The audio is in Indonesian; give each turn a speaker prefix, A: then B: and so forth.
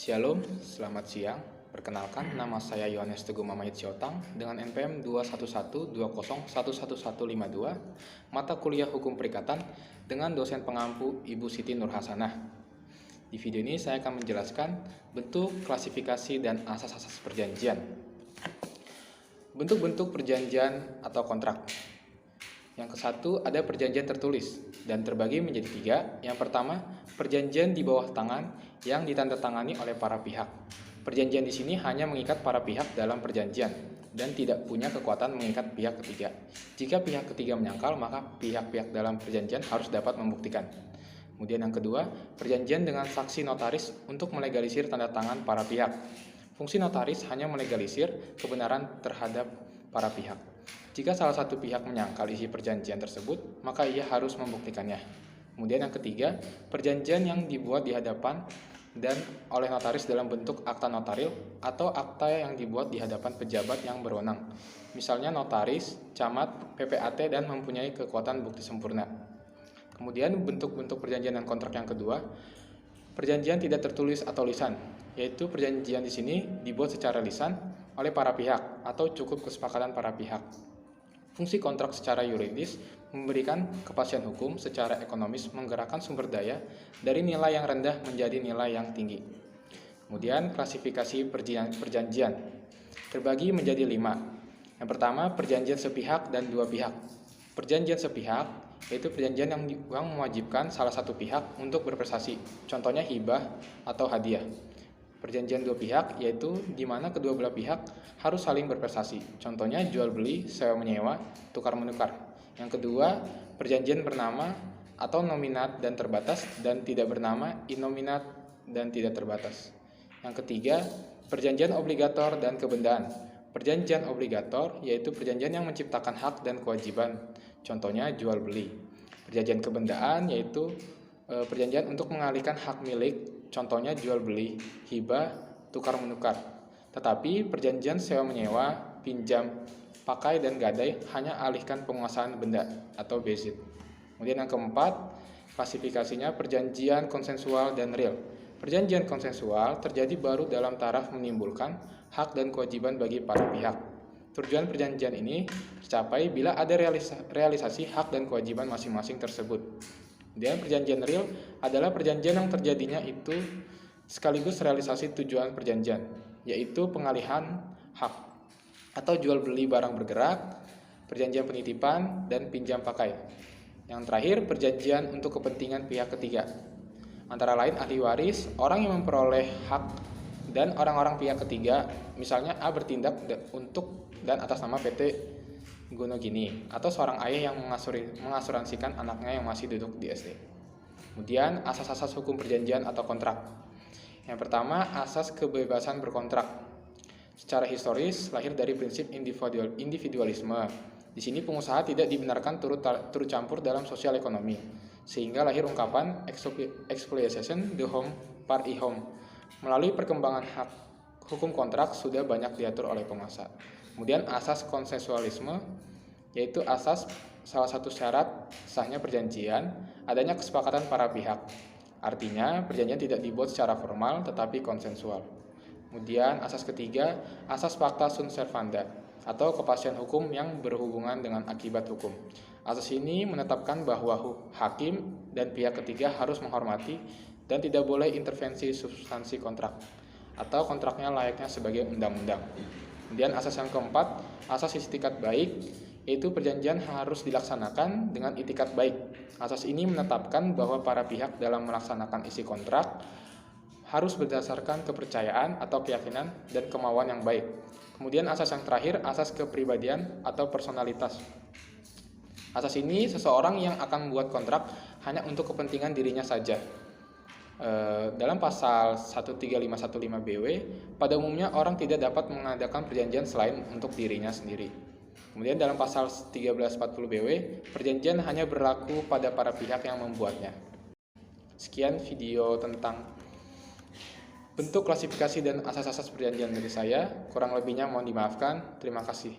A: Shalom, selamat siang. Perkenalkan, nama saya Yohanes Teguh Mamait Siotang dengan NPM 21120111152, mata kuliah Hukum Perikatan dengan dosen pengampu Ibu Siti Nur Hasanah. Di video ini saya akan menjelaskan bentuk, klasifikasi, dan asas-asas perjanjian. Bentuk-bentuk perjanjian atau kontrak. Yang kesatu ada perjanjian tertulis dan terbagi menjadi tiga. Yang pertama, perjanjian di bawah tangan yang ditandatangani oleh para pihak. Perjanjian di sini hanya mengikat para pihak dalam perjanjian dan tidak punya kekuatan mengikat pihak ketiga. Jika pihak ketiga menyangkal, maka pihak-pihak dalam perjanjian harus dapat membuktikan. Kemudian yang kedua, perjanjian dengan saksi notaris untuk melegalisir tanda tangan para pihak. Fungsi notaris hanya melegalisir kebenaran terhadap para pihak. Jika salah satu pihak menyangkal isi perjanjian tersebut, maka ia harus membuktikannya. Kemudian yang ketiga, perjanjian yang dibuat di hadapan dan oleh notaris dalam bentuk akta notaril atau akta yang dibuat di hadapan pejabat yang berwenang. Misalnya notaris, camat, PPAT, dan mempunyai kekuatan bukti sempurna. Kemudian bentuk-bentuk perjanjian dan kontrak yang kedua, perjanjian tidak tertulis atau lisan, yaitu perjanjian di sini dibuat secara lisan oleh para pihak atau cukup kesepakatan para pihak. Fungsi kontrak secara yuridis memberikan kepastian hukum, secara ekonomis menggerakkan sumber daya dari nilai yang rendah menjadi nilai yang tinggi. Kemudian klasifikasi perjanjian terbagi menjadi 5. Yang pertama, perjanjian sepihak dan dua pihak. Perjanjian sepihak yaitu perjanjian yang mewajibkan salah satu pihak untuk berprestasi, contohnya hibah atau hadiah. Perjanjian dua pihak yaitu di mana kedua belah pihak harus saling berprestasi, contohnya jual beli, sewa menyewa, tukar menukar. Yang kedua, perjanjian bernama atau nominat dan terbatas dan tidak bernama innominat dan tidak terbatas. Yang ketiga, perjanjian obligator dan kebendaan. Perjanjian obligator yaitu perjanjian yang menciptakan hak dan kewajiban, contohnya jual beli. Perjanjian kebendaan yaitu perjanjian untuk mengalihkan hak milik, contohnya jual beli, hibah, tukar menukar. Tetapi perjanjian sewa menyewa, pinjam, pakai, dan gadai hanya alihkan penguasaan benda atau bezit. Kemudian yang keempat, klasifikasinya perjanjian konsensual dan real. Perjanjian konsensual terjadi baru dalam taraf menimbulkan hak dan kewajiban bagi para pihak. Tujuan perjanjian ini tercapai bila ada realisasi hak dan kewajiban masing-masing tersebut. Kemudian perjanjian real adalah perjanjian yang terjadinya itu sekaligus realisasi tujuan perjanjian, yaitu pengalihan hak atau jual beli barang bergerak, perjanjian penitipan, dan pinjam pakai. Yang terakhir, perjanjian untuk kepentingan pihak ketiga. Antara lain ahli waris, orang yang memperoleh hak, dan orang-orang pihak ketiga, misalnya A bertindak untuk dan atas nama PT Gonogini, atau seorang ayah yang mengasuransikan anaknya yang masih duduk di SD. Kemudian asas-asas hukum perjanjian atau kontrak. Yang pertama, asas kebebasan berkontrak. Secara historis lahir dari prinsip individualisme. Di sini pengusaha tidak dibenarkan turut campur dalam sosial ekonomi, sehingga lahir ungkapan exploitation the home par i home. Melalui perkembangan hak hukum kontrak sudah banyak diatur oleh penguasa. Kemudian asas konsensualisme, yaitu asas salah satu syarat sahnya perjanjian adanya kesepakatan para pihak. Artinya perjanjian tidak dibuat secara formal tetapi konsensual. Kemudian asas ketiga, asas pacta sunt servanda atau kepastian hukum yang berhubungan dengan akibat hukum. Asas ini menetapkan bahwa hakim dan pihak ketiga harus menghormati dan tidak boleh intervensi substansi kontrak atau kontraknya layaknya sebagai undang-undang. Kemudian asas yang keempat, asas istiqat baik, yaitu perjanjian harus dilaksanakan dengan itikat baik. Asas ini menetapkan bahwa para pihak dalam melaksanakan isi kontrak harus berdasarkan kepercayaan atau keyakinan dan kemauan yang baik. Kemudian asas yang terakhir, asas kepribadian atau personalitas. Asas ini seseorang yang akan membuat kontrak hanya untuk kepentingan dirinya saja. Dalam pasal 13515 BW, pada umumnya orang tidak dapat mengadakan perjanjian selain untuk dirinya sendiri. Kemudian dalam pasal 1340 BW, perjanjian hanya berlaku pada para pihak yang membuatnya. Sekian video tentang bentuk klasifikasi dan asas-asas perjanjian dari saya. Kurang lebihnya mohon dimaafkan. Terima kasih.